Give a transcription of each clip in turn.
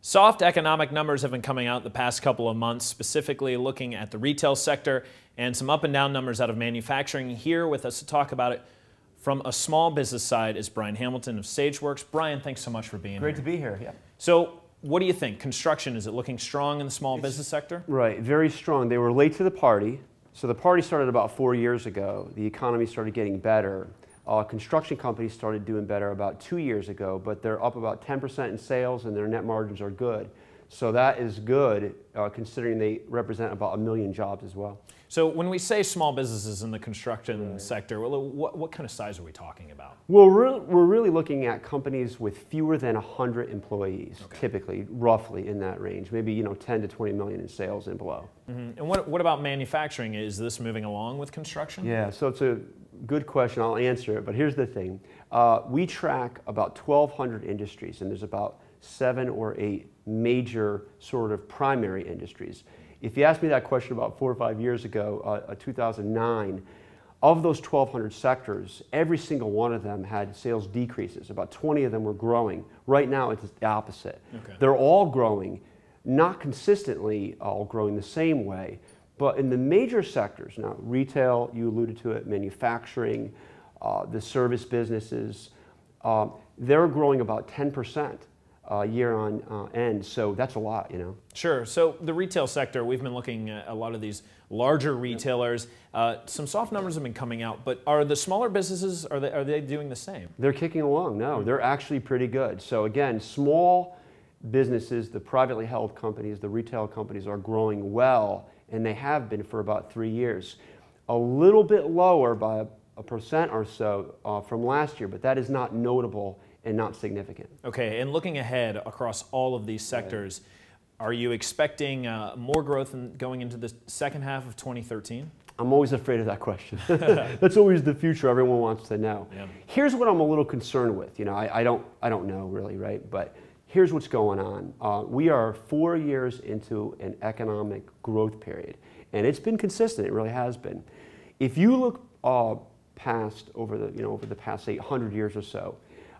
Soft economic numbers have been coming out the past couple of months, specifically looking at the retail sector and some up and down numbers out of manufacturing. Here with us to talk about it from a small business side is Brian Hamilton of Sageworks. Brian, thanks so much for being here. Great to be here, yeah. So what do you think? Construction, is it looking strong in the small business sector? Right, very strong. They were late to the party. So the party started about 4 years ago. The economy started getting better. Construction companies started doing better about 2 years ago, but they're up about 10% in sales and their net margins are good. So that is good, considering they represent about 1 million jobs as well. So when we say small businesses in the construction sector, what kind of size are we talking about? Well, we're really looking at companies with fewer than 100 employees, typically, roughly in that range, maybe 10 to 20 million in sales and below. Mm-hmm. And what about manufacturing? Is this moving along with construction? Yeah, so it's a good question. I'll answer it, but here's the thing. We track about 1,200 industries, and there's about 7 or 8 major sort of primary industries. If you asked me that question about 4 or 5 years ago, 2009, of those 1,200 sectors, every single one of them had sales decreases. About 20 of them were growing. Right now, it's the opposite. They're all growing, not consistently all growing the same way, but in the major sectors, now retail, you alluded to it, manufacturing, the service businesses, they're growing about 10%. Year on end, so that's a lot, Sure. So the retail sector, we've been looking at a lot of these larger retailers. Some soft numbers have been coming out, but are the smaller businesses, are they doing the same? They're kicking along. No, they're actually pretty good. So again, small businesses, the privately held companies, the retail companies are growing well, and they have been for about 3 years. A little bit lower by a percent or so from last year, but that is not notable and not significant. Okay, and looking ahead across all of these sectors, are you expecting more growth going into the second half of 2013? I'm always afraid of that question. That's always the future everyone wants to know. Yeah. Here's what I'm a little concerned with. I don't know really, right? But here's what's going on. We are 4 years into an economic growth period, and it's been consistent. It really has been. If you look past over the past 800 years or so,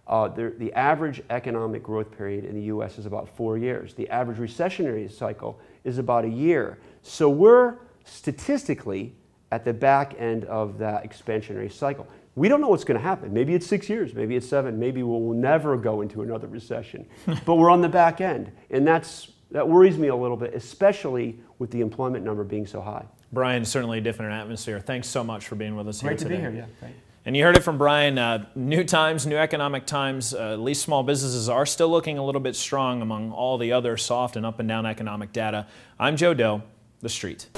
the average economic growth period in the U.S. is about 4 years. The average recessionary cycle is about a year. So we're statistically at the back end of that expansionary cycle. We don't know what's going to happen. Maybe it's 6 years, maybe it's 7, maybe we'll never go into another recession. But we're on the back end, and that worries me a little bit, especially with the employment number being so high. Brian, certainly a different atmosphere. Thanks so much for being with us here today. Great to be here, yeah. Great. And you heard it from Brian, new times, new economic times, at least small businesses are still looking a little bit strong among all the other soft and up and down economic data. I'm Joe Deaux, The Street.